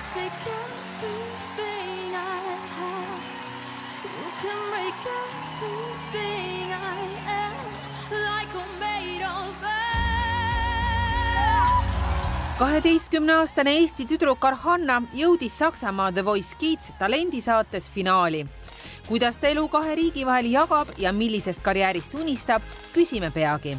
take everything I have. You can break everything I am, like I'm made of earth. 12-aastane Eesti tüdruk Arhanna jõudis Saksamaa The Voice Kids talendisaates finaali. Kuidas ta elu kahe riigi vahel jagab ja millisest karjäärist unistab, küsime peagi.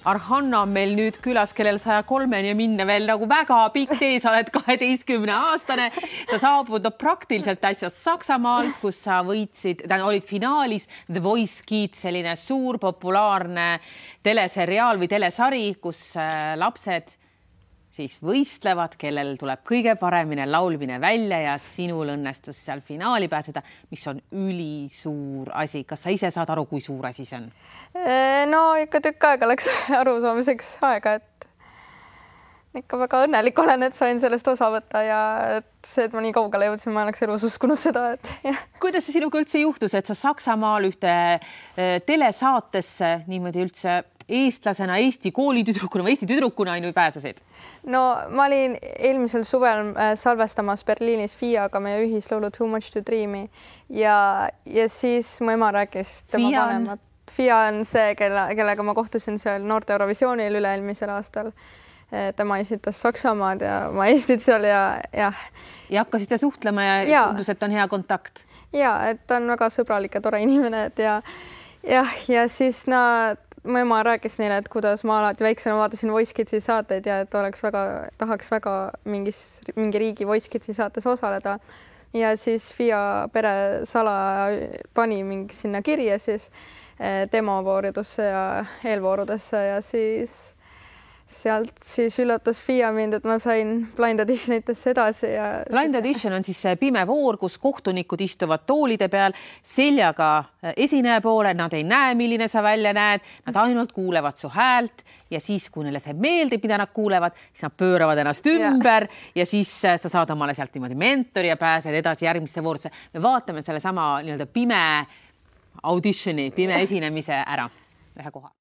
Arhanna on meil nüüd külas, kellel 103 ja minna veel nagu väga pikk tee, sa oled 12-aastane. Sa saabud praktiliselt asjast Saksamaalt, kus sa võitsid, olid finaalis The Voice Kids, selline suur populaarne teleseriaal või telesari, kus lapsed siis võistlevad, kellel tuleb kõige paremine laulmine välja ja sinul õnnestus seal finaali pääseda, mis on ülisuur asi. Kas sa ise saad aru, kui suur asi see on? No ikka tükk aega läks arusaamiseks aega, et ikka väga õnnelik olen, et sain sellest osa võtta ja see, et ma nii kaugele jõudsin, ma oleks elus uskunud seda, et jah. Kuidas see sinuga üldse juhtus, et sa Saksamaal ühte telesaatesse niimoodi üldse eestlasena, Eesti koolitüdrukuna või Eesti tüdrukuna pääsesid? No ma olin eelmisel suvel salvestamas Berliinis Fiaga meie ühislaulu Too Much to Dreami ja siis mu ema rääkis tema vanemat. Fia on see, kellega ma kohtusin seal Noorte Eurovisioonil üle-eelmisel aastal. Tema esitas Saksamaad ja ma Eestit seal ja. Ja hakkasite suhtlema ja tundus, et on hea kontakt? Ja, et on väga sõbralik ja tore inimene. Ja siis mu ema rääkis neile, et kuidas ma alati väiksena vaatasin Voice Kidsi saateid ja et tahaks väga mingi riigi Voice Kidsi saates osaleda. Ja siis Fia pere sala pani mingi sinna kirja siis demovooridesse ja eelvoorudesse ja siis sealt siis üllatas Fia mind, et ma sain Blind Auditionitesse edasi. Blind Audition on siis pime voor, kus kohtunikud istuvad toolide peal seljaga esineja poole, nad ei näe, milline sa välja näed, nad ainult kuulevad su häält ja siis, kui neile see meeldib, mida nad kuulevad, siis nad pööravad ennast ümber ja siis sa saad omale sealt niimoodi mentori ja pääsed edasi järgmisse voorusse. Me vaatame selle sama pime auditioni, pime esinemise ära ühe koha.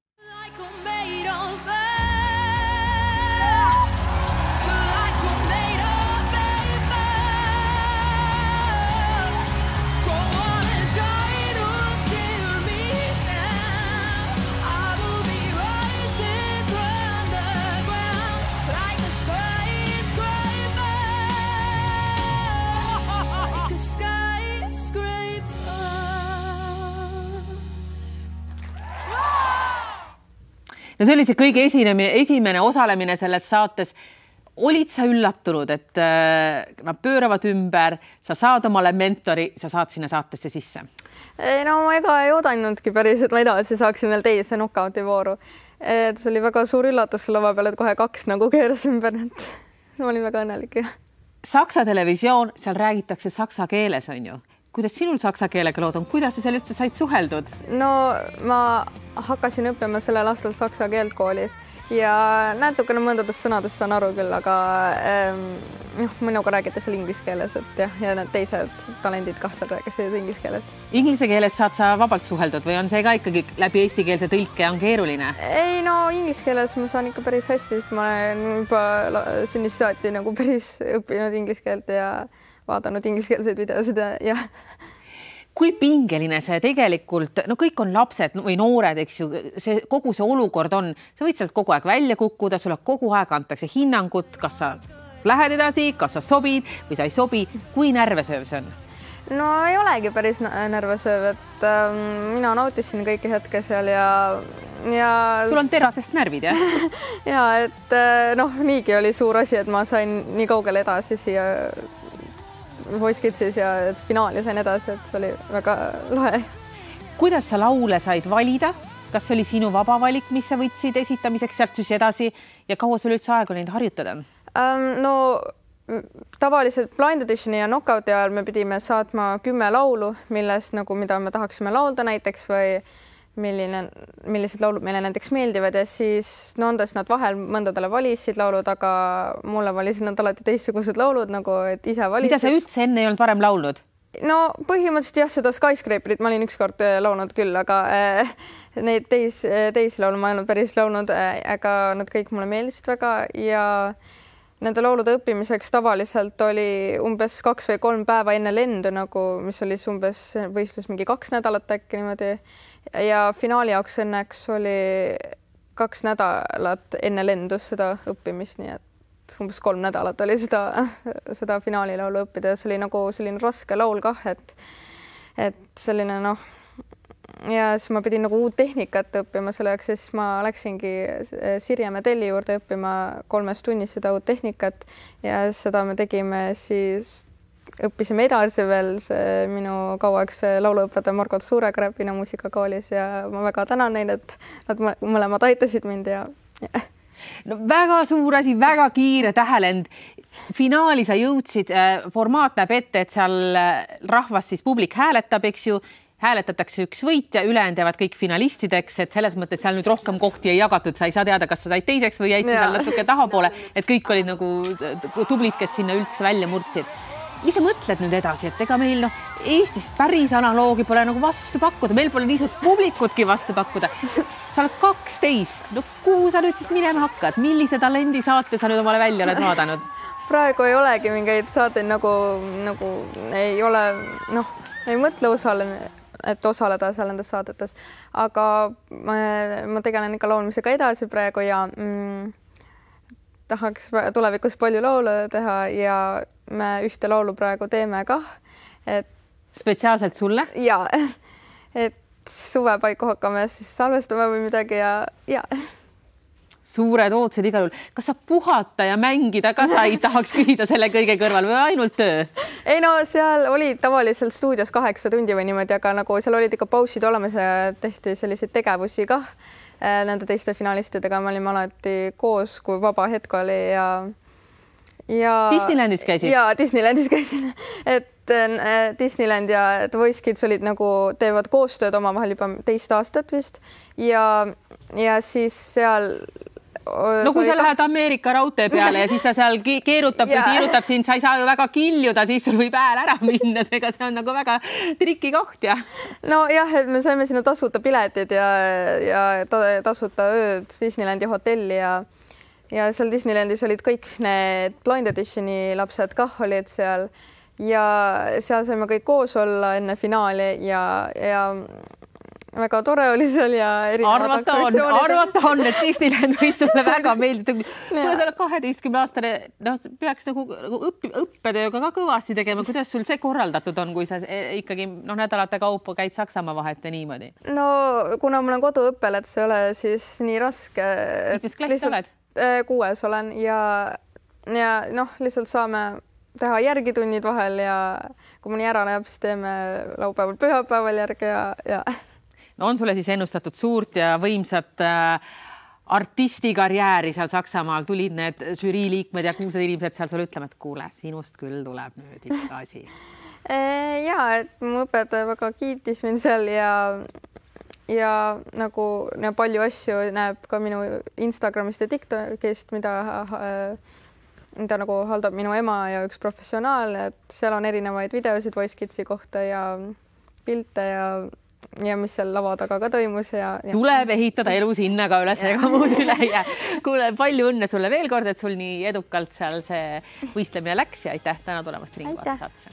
No see oli see kõige esimene osalemine selles saates. Olid sa üllatunud, et nad pööravad ümber, sa saad omale mentori, sa saad sinna saatesse sisse? No ma ega ei oodanudki päris, et ma edasi saaksin veel teise knockouti vooru. See oli väga suur üllatus lava peal, et kohe 2 keeras ümber. Ma olin väga õnnelik. Saksa televisioon, seal räägitakse saksa keeles, on ju? Kuidas sinul saksa keelega lood on? Kuidas sa seal üldse said suheldud? No ma hakkasin õppima sellel aastal saksa keelt koolis ja natukene mõndadest sõnadest saan aru küll, aga minuga räägite seal inglise keeles, et ja need teised talendid kah seal rääkisid inglise keeles. Inglise keeles saad sa vabalt suheldud või on see ka ikkagi läbi eestikeelse tõlke on keeruline? Ei, no inglise keeles ma saan ikka päris hästi, sest ma olen juba sünnist saati päris õppinud inglise keelt ja vaadanud ingliskeelseid videosid ja. Kui pingeline see tegelikult, no kõik on lapsed või noored, eks ju, kogu see olukord on, sa võid sealt kogu aeg välja kukkuda, sulle kogu aeg antakse hinnangut, kas sa lähed edasi, kas sa sobid või sa ei sobi, kui närvesööv see on? No ei olegi päris närvesööv, et mina nautisin kõiki hetke seal ja sul on terasest närvid, jah? Ja, et niigi oli suur asi, et ma sain nii kaugele edasi siia Voice Kidsis ja finaali sain edasi, et see oli väga lahe. Kuidas sa laule said valida? Kas see oli sinu vaba valik, mis sa võtsid esitamiseks sealt siis edasi ja kaua sul üldse aega neid harjutada? No tavaliselt Blind Auditioni ja knockouti ajal me pidime saatma 10 laulu, millest mida me tahaksime laulda näiteks või millised laulud meile näiteks meeldivad ja siis andes nad vahel mõndadele valisid laulud, aga mulle valisid nad alati teistsugused laulud, et ise valisid. Mida sa üldse enne ei olnud varem laulnud? No põhimõtteliselt seda Skyscraperit ma olin ükskord laulnud küll, aga neid teisi laulu ma ei olnud päris laulnud, aga nad kõik mulle meeldisid väga ja nende laulude õppimiseks tavaliselt oli umbes 2 või 3 päeva enne lendu nagu, mis oli siis umbes võistlus mingi 2 nädalat äkki niimoodi ja finaali jaoks õnneks oli 2 nädalat enne lendus seda õppimist, nii et umbes 3 nädalat oli seda finaalilaulu õppida ja see oli nagu selline raske laul kah, et selline noh, ja siis ma pidin nagu uut tehnikat õppima selle jaoks ja siis ma läksingi Sirje Medelli juurde õppima 3 tunnis seda uut tehnikat ja seda me tegime siis, õppisime edasi veel see minu kauaks lauluõpetaja Margot Suurekräe Pina muusikakoolis ja ma väga tänan neid, et nad mõlemad aitasid mind ja. No väga suur asi, väga kiire tähelend. Finaali sa jõudsid, formaat näeb ette, et seal rahvas siis publik hääletab, eks ju, hääletatakse üks võitja, ülejäänud jäävad kõik finalistideks, et selles mõttes seal nüüd rohkem kohti ei jagatud, sa ei saa teada, kas sa said teiseks või jäid seal natuke tahapoole, et kõik olid nagu tublid, kes sinna üldse välja murdsid. Mis sa mõtled nüüd edasi, et ega meil Eestis päris analoogi pole nagu vastu pakkuda, meil pole nii suurt publikutki vastu pakkuda. Sa oled 12, no kuhu sa nüüd siis minema hakkad? Millise talendi saate sa nüüd omale välja oled vaadanud? Praegu ei olegi mingeid saateid nagu ei ole, noh, ei mõtle osaleda seal nendes saadetes, aga ma tegelen ikka laulmisega edasi praegu ja tahaks tulevikus palju laule teha ja me ühte laulu praegu teeme kah, et spetsiaalselt sulle? Ja, et suvepaiku hakkame siis salvestama või midagi ja. Suured ootused igal juhul. Kas sa puhata ja mängida ka sa ei tahaks küsida selle kõige kõrval või ainult töö? Ei no seal oli tavaliselt stuudios 8 tundi või niimoodi, aga nagu seal olid ikka pausid olemas ja tehti selliseid tegevusi kah nende teiste finalistidega. Me olime alati koos, kui vaba hetk oli ja Disneylandis käisid? Ja Disneylandis käisin, et Disneyland ja The Voice Kids olid nagu, teevad koostööd omavahel juba 2 aastat vist ja siis seal no kui sa lähed Ameerika raudtee peale ja siis sa seal keerutab või tiirutab sind, sa ei saa ju väga kiljuda, siis sul võib hääl ära minna, seega see on nagu väga triki koht ja. No jah, et me saime sinna tasuta piletid ja tasuta ööd Disneylandi hotelli ja seal Disneylandis olid kõik need Blind Editioni lapsed kah olid seal ja seal saime kõik koos olla enne finaali ja väga tore oli seal ja arvata on, et Disneyland võis sulle väga meeldida. Kuna sa oled 12-aastane, no peaks nagu õppetööga ka kõvasti tegema. Kuidas sul see korraldatud on, kui sa ikkagi nädalate kaupa käid Saksamaa vahet ja niimoodi? No kuna mul on koduõppel, et see ei ole siis nii raske. Mis klassis sa oled? 6 olen ja noh, lihtsalt saame teha järgitunnid vahel ja kui mõni ära läheb, siis teeme laupäeval pühapäeval järgi ja no on sulle siis ennustatud suurt ja võimsat artistikarjääri seal Saksamaal, tulid need žürii liikmed ja kuulsad inimesed seal sulle ütlema, et kuule, sinust küll tuleb nüüd ikka asi. Ja, et mu õpetaja väga kiitis mind seal ja nagu palju asju näeb ka minu Instagramist ja TikTokist, mida nagu haldab minu ema ja üks professionaal, et seal on erinevaid videosid Voice Kidsi kohta ja pilte ja mis seal lava taga ka toimus ja. Tuleb ehitada elu sinna ka üles ega muud üle ja kuule, palju õnne sulle veel kord, et sul nii edukalt seal see võistlemine läks ja aitäh täna tulemast Ringvaate saatesse.